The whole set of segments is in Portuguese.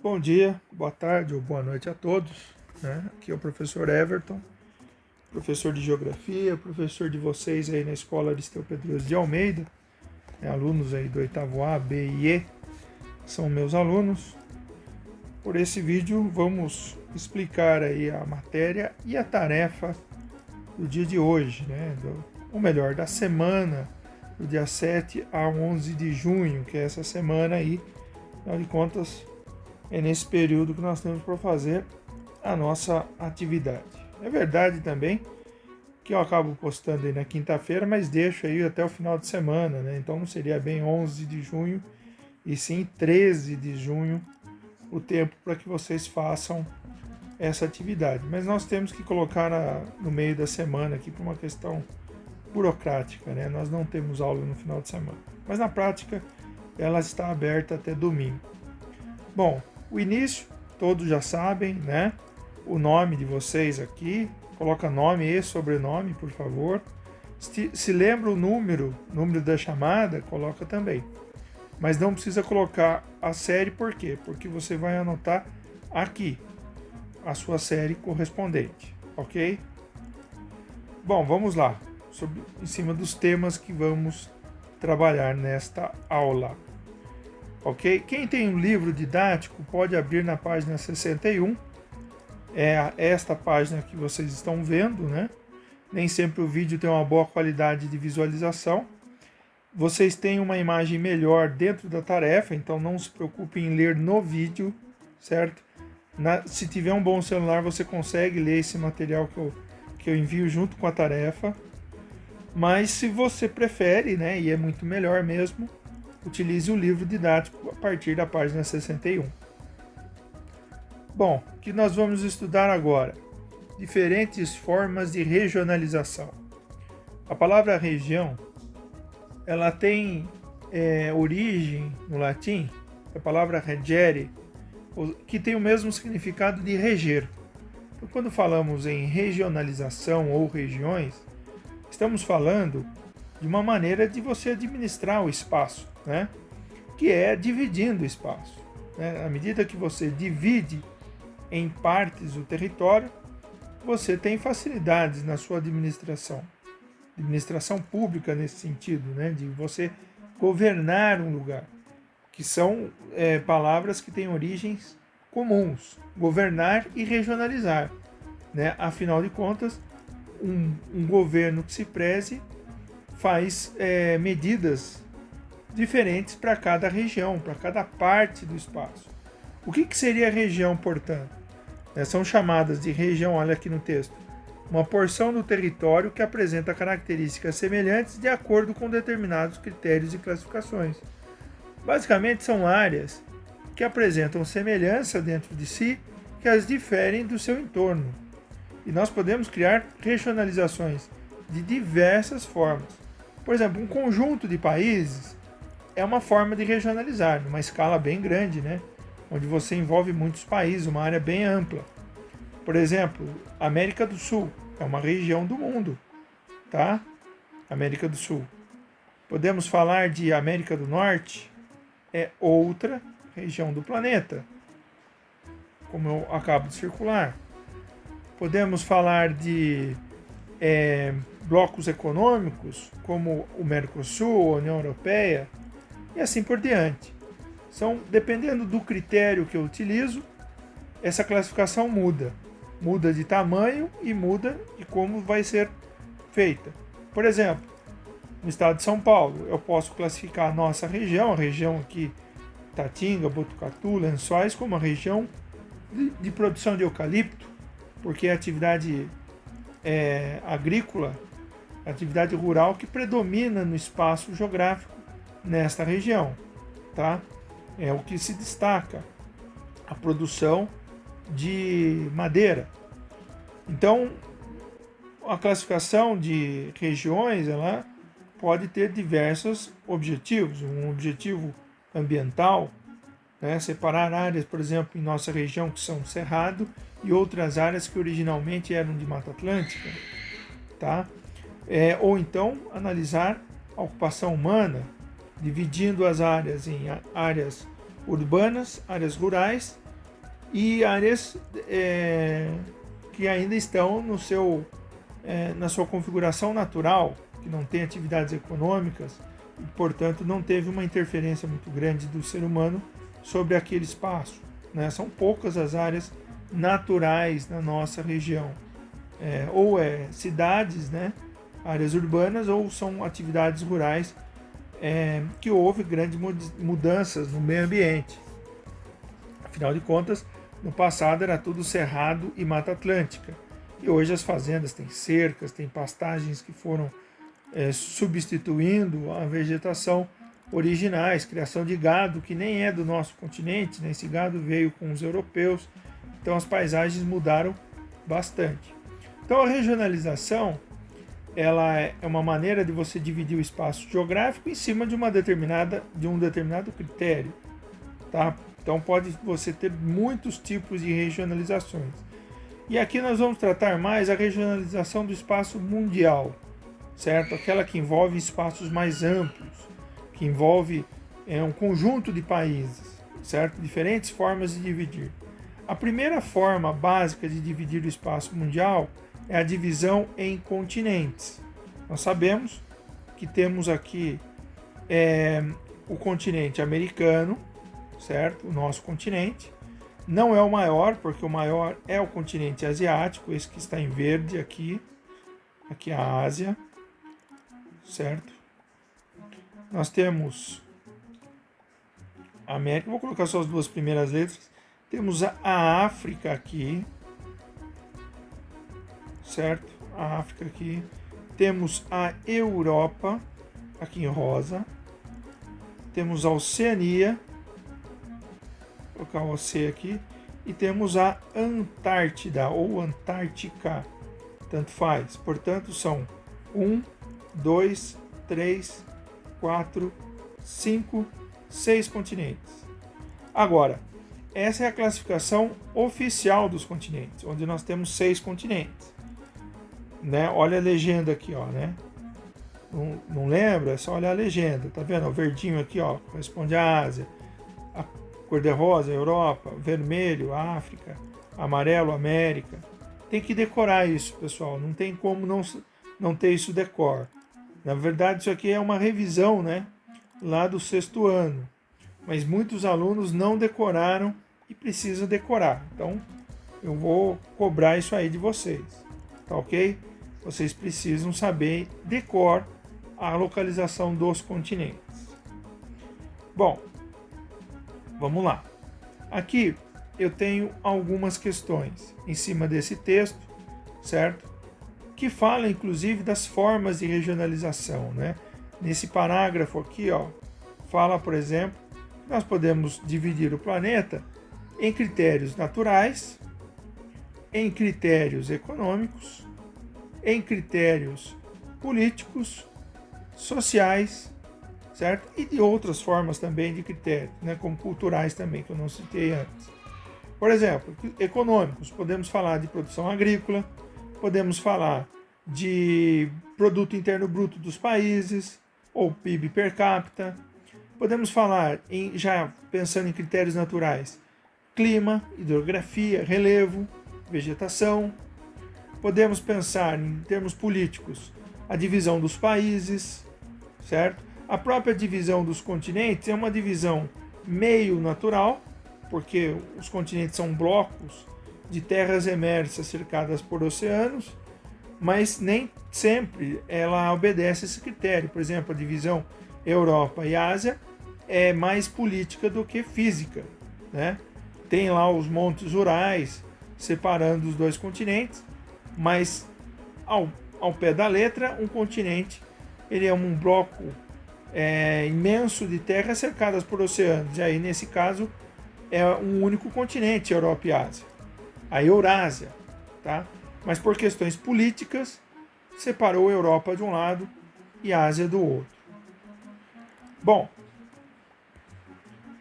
Bom dia, boa tarde ou boa noite a todos, né? Aqui é o professor Everton, professor de Geografia, professor de vocês aí na Escola Aristeu Pedroso de Almeida, né? Alunos aí do 8º A, B e E, são meus alunos. Por esse vídeo vamos explicar aí a matéria e a tarefa do dia de hoje, né? Ou melhor, da semana, do dia 7 a 11 de junho, que é essa semana aí, afinal de contas, é nesse período que nós temos para fazer a nossa atividade. É verdade também que eu acabo postando aí na quinta-feira, mas deixo aí até o final de semana, né? Então não seria bem 11 de junho, e sim 13 de junho o tempo para que vocês façam essa atividade. Mas nós temos que colocar no meio da semana aqui por uma questão burocrática, né? Nós não temos aula no final de semana. Mas na prática ela está aberta até domingo. Bom, o início, todos já sabem, né? O nome de vocês aqui, coloca nome e sobrenome, por favor. Se lembra o número da chamada, coloca também. Mas não precisa colocar a série, por quê? Porque você vai anotar aqui a sua série correspondente, ok? Bom, vamos lá, em cima dos temas que vamos trabalhar nesta aula. Ok? Quem tem um livro didático pode abrir na página 61. É esta página que vocês estão vendo, né? Nem sempre o vídeo tem uma boa qualidade de visualização. Vocês têm uma imagem melhor dentro da tarefa, então não se preocupem em ler no vídeo, certo? Se tiver um bom celular, você consegue ler esse material que eu envio junto com a tarefa. Mas se você prefere, né, e é muito melhor mesmo, utilize o livro didático a partir da página 61. Bom, o que nós vamos estudar agora? Diferentes formas de regionalização. A palavra região, ela tem origem no latim, a palavra regere, que tem o mesmo significado de reger. Então, quando falamos em regionalização ou regiões, estamos falando de uma maneira de você administrar o espaço, né? Que é dividindo o espaço, né? À medida que você divide em partes o território, você tem facilidades na sua administração pública nesse sentido, né? De você governar um lugar, que são palavras que têm origens comuns, governar e regionalizar, né? Afinal de contas, um governo que se preze faz medidas diferentes para cada região, para cada parte do espaço. O que seria região, portanto? São chamadas de região, olha aqui no texto, uma porção do território que apresenta características semelhantes de acordo com determinados critérios e classificações. Basicamente, são áreas que apresentam semelhança dentro de si que as diferem do seu entorno. E nós podemos criar regionalizações de diversas formas. Por exemplo, um conjunto de países é uma forma de regionalizar, numa escala bem grande, né? Onde você envolve muitos países, uma área bem ampla. Por exemplo, América do Sul é uma região do mundo, tá? América do Sul. Podemos falar de América do Norte, é outra região do planeta, como eu acabo de circular. Podemos falar de blocos econômicos, como o Mercosul, a União Europeia, e assim por diante. Dependendo do critério que eu utilizo, essa classificação muda. Muda de tamanho e muda de como vai ser feita. Por exemplo, no estado de São Paulo, eu posso classificar a nossa região, a região aqui, Tatinga, Botucatu, Lençóis, como uma região de produção de eucalipto, porque é a atividade agrícola, a atividade rural que predomina no espaço geográfico nesta região, tá? É o que se destaca, a produção de madeira. Então, a classificação de regiões, ela pode ter diversos objetivos. Um objetivo ambiental, né? Separar áreas, por exemplo, em nossa região que são cerrado e outras áreas que originalmente eram de Mata Atlântica, tá? Ou então analisar a ocupação humana, dividindo as áreas em áreas urbanas, áreas rurais e áreas que ainda estão na sua configuração natural, que não tem atividades econômicas e, portanto, não teve uma interferência muito grande do ser humano sobre aquele espaço, né? São poucas as áreas naturais na nossa região, ou cidades, né? Áreas urbanas, ou são atividades rurais que houve grandes mudanças no meio ambiente. Afinal de contas, no passado era tudo cerrado e mata atlântica. E hoje as fazendas têm cercas, têm pastagens que foram substituindo a vegetação originais, criação de gado que nem é do nosso continente, né? Esse gado veio com os europeus, então as paisagens mudaram bastante. Então a regionalização, ela é uma maneira de você dividir o espaço geográfico em cima de um determinado critério, tá? Então pode você ter muitos tipos de regionalizações. E aqui nós vamos tratar mais a regionalização do espaço mundial, certo? Aquela que envolve espaços mais amplos, que envolve um conjunto de países, certo? Diferentes formas de dividir. A primeira forma básica de dividir o espaço mundial é a divisão em continentes. Nós sabemos que temos aqui o continente americano, certo? O nosso continente. Não é o maior, porque o maior é o continente asiático, esse que está em verde aqui. Aqui é a Ásia, certo? Nós temos a América, vou colocar só as duas primeiras letras. Temos a África aqui, certo? A África aqui. Temos a Europa, aqui em rosa. Temos a Oceania, vou colocar o C aqui. E temos a Antártida, ou Antártica, tanto faz. Portanto, são 1, 2, 3, 4, 5, 6 continentes. Agora, essa é a classificação oficial dos continentes, onde nós temos 6 continentes. Né? Olha a legenda aqui, ó, né? Não lembra? É só olhar a legenda. Tá vendo? O verdinho aqui, ó, corresponde à Ásia. A cor-de-rosa, Europa. Vermelho, África. Amarelo, América. Tem que decorar isso, pessoal. Não tem como não ter isso decor. Na verdade, isso aqui é uma revisão, né? Lá do 6º ano. Mas muitos alunos não decoraram e precisam decorar. Então, eu vou cobrar isso aí de vocês. Tá ok? Vocês precisam saber decor a localização dos continentes. Bom, vamos lá. Aqui eu tenho algumas questões em cima desse texto, certo? Que fala inclusive das formas de regionalização, né? Nesse parágrafo aqui, ó, fala, por exemplo, que nós podemos dividir o planeta em critérios naturais, em critérios econômicos, em critérios políticos, sociais, certo? E de outras formas também de critérios, né? Como culturais também, que eu não citei antes. Por exemplo, econômicos, podemos falar de produção agrícola, podemos falar de produto interno bruto dos países, ou PIB per capita. Podemos falar, já pensando em critérios naturais, clima, hidrografia, relevo, vegetação. Podemos pensar em termos políticos, a divisão dos países, certo? A própria divisão dos continentes é uma divisão meio natural, porque os continentes são blocos de terras emersas cercadas por oceanos, mas nem sempre ela obedece esse critério. Por exemplo, a divisão Europa e Ásia é mais política do que física, né? Tem lá os montes Urais separando os dois continentes, mas ao pé da letra, um continente ele é um bloco imenso de terras cercadas por oceanos. E aí, nesse caso, é um único continente, Europa e Ásia. A Eurásia, tá? Mas por questões políticas, separou a Europa de um lado e a Ásia do outro. Bom,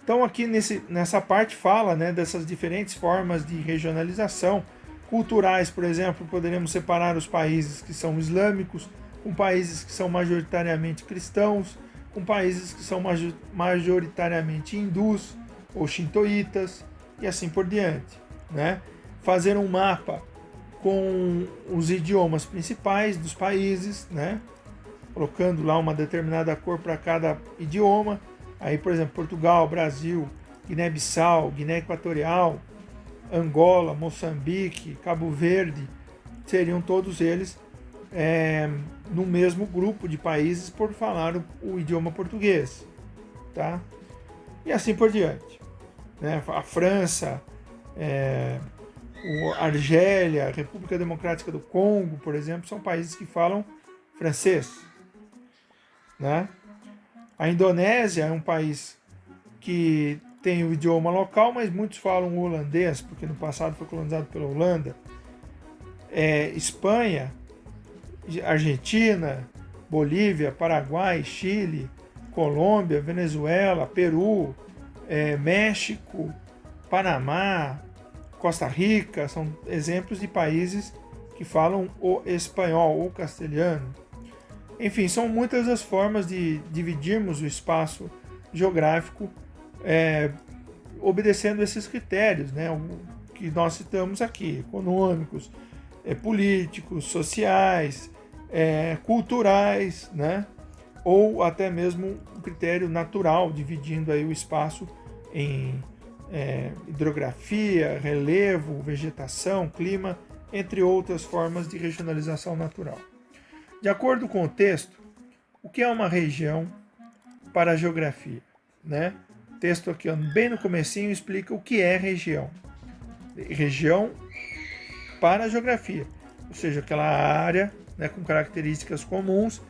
então aqui nessa parte fala, né, dessas diferentes formas de regionalização. Culturais, por exemplo, poderemos separar os países que são islâmicos, com países que são majoritariamente cristãos, com países que são majoritariamente hindus ou shintoítas, e assim por diante, né? Fazer um mapa com os idiomas principais dos países, né? Colocando lá uma determinada cor para cada idioma. Aí, por exemplo, Portugal, Brasil, Guiné-Bissau, Guiné Equatorial, Angola, Moçambique, Cabo Verde, seriam todos eles no mesmo grupo de países por falar o idioma português, tá? E assim por diante, né? A França, a Argélia, a República Democrática do Congo, por exemplo, são países que falam francês, né? A Indonésia é um país que tem o idioma local, mas muitos falam holandês, porque no passado foi colonizado pela Holanda. Espanha, Argentina, Bolívia, Paraguai, Chile, Colômbia, Venezuela, Peru, México, Panamá, Costa Rica, são exemplos de países que falam o espanhol ou castelhano. Enfim, são muitas as formas de dividirmos o espaço geográfico obedecendo esses critérios, né, que nós citamos aqui, econômicos, políticos, sociais, culturais, né, ou até mesmo o critério natural, dividindo aí o espaço em hidrografia, relevo, vegetação, clima, entre outras formas de regionalização natural. De acordo com o texto, o que é uma região para a geografia, né? O texto aqui, bem no comecinho, explica o que é região. Região para a geografia, ou seja, aquela área, né, com características comuns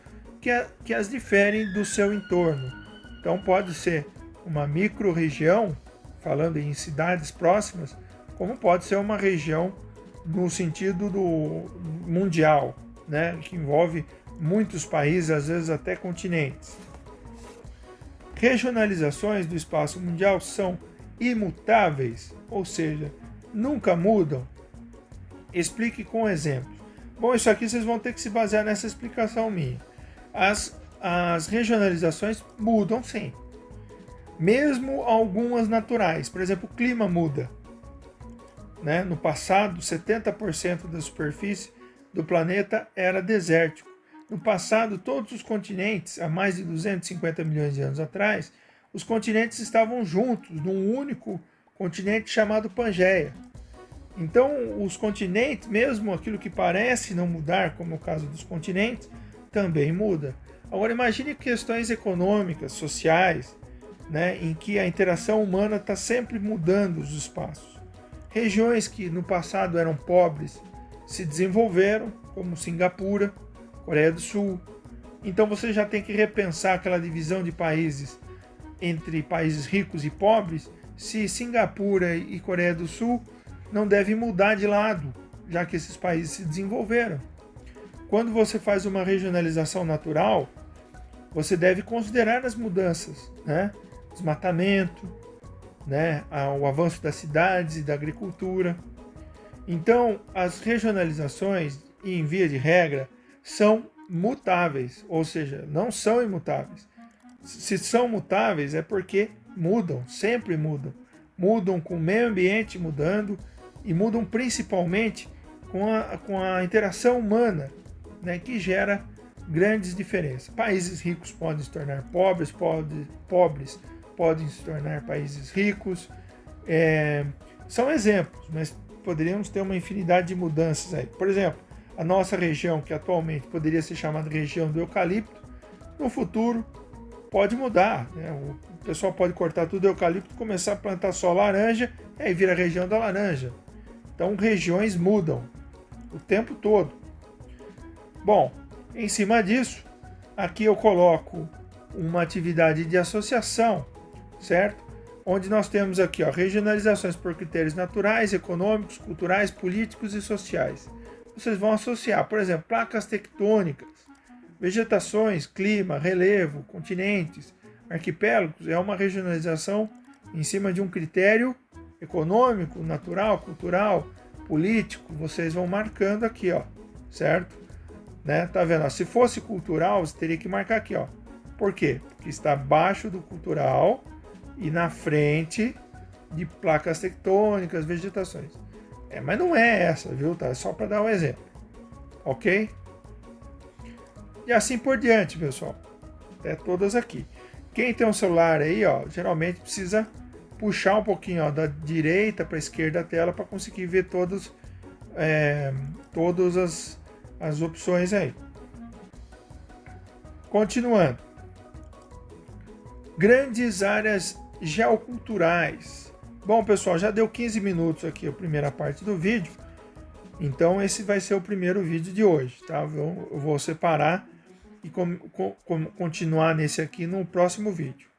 que as diferem do seu entorno. Então pode ser uma micro-região, falando em cidades próximas, como pode ser uma região no sentido do mundial, né, que envolve muitos países, às vezes até continentes. Regionalizações do espaço mundial são imutáveis, ou seja, nunca mudam. Explique com exemplos. Bom, isso aqui vocês vão ter que se basear nessa explicação minha. As regionalizações mudam sim. Mesmo algumas naturais. Por exemplo, o clima muda, né? No passado, 70% da superfície do planeta era desértico. No passado, todos os continentes, há mais de 250 milhões de anos atrás, os continentes estavam juntos num único continente chamado Pangeia. Então, os continentes, mesmo aquilo que parece não mudar, como é o caso dos continentes, também muda. Agora, imagine questões econômicas, sociais, né, em que a interação humana está sempre mudando os espaços. Regiões que no passado eram pobres se desenvolveram, como Singapura, Coreia do Sul. Então você já tem que repensar aquela divisão de países entre países ricos e pobres, se Singapura e Coreia do Sul não devem mudar de lado, já que esses países se desenvolveram. Quando você faz uma regionalização natural, você deve considerar as mudanças, né? Desmatamento, né? O avanço das cidades e da agricultura. Então, as regionalizações, em via de regra, são mutáveis, ou seja, não são imutáveis. Se são mutáveis é porque mudam, sempre mudam. Mudam com o meio ambiente mudando e mudam principalmente com a interação humana, né, que gera grandes diferenças. Países ricos podem se tornar pobres, pobres podem se tornar países ricos. São exemplos, mas poderíamos ter uma infinidade de mudanças aí. Por exemplo, a nossa região, que atualmente poderia ser chamada região do eucalipto, no futuro pode mudar, né? O pessoal pode cortar tudo eucalipto, começar a plantar só laranja, e aí vira a região da laranja. Então, regiões mudam o tempo todo. Bom, em cima disso, aqui eu coloco uma atividade de associação, certo? Onde nós temos aqui, regionalizações por critérios naturais, econômicos, culturais, políticos e sociais. Vocês vão associar, por exemplo, placas tectônicas, vegetações, clima, relevo, continentes, arquipélagos. É uma regionalização em cima de um critério econômico, natural, cultural, político. Vocês vão marcando aqui, certo? Né? Tá vendo? Se fosse cultural, você teria que marcar aqui, Por quê? Porque está abaixo do cultural e na frente de placas tectônicas, vegetações. Mas não é essa, viu? Tá? Só para dar um exemplo. Ok? E assim por diante, pessoal. Até todas aqui. Quem tem um celular aí, ó, geralmente precisa puxar um pouquinho, ó, da direita para a esquerda da tela para conseguir ver todas as opções aí. Continuando. Grandes áreas geoculturais. Bom, pessoal, já deu 15 minutos aqui a primeira parte do vídeo. Então esse vai ser o primeiro vídeo de hoje, tá? Eu vou separar e continuar nesse aqui no próximo vídeo.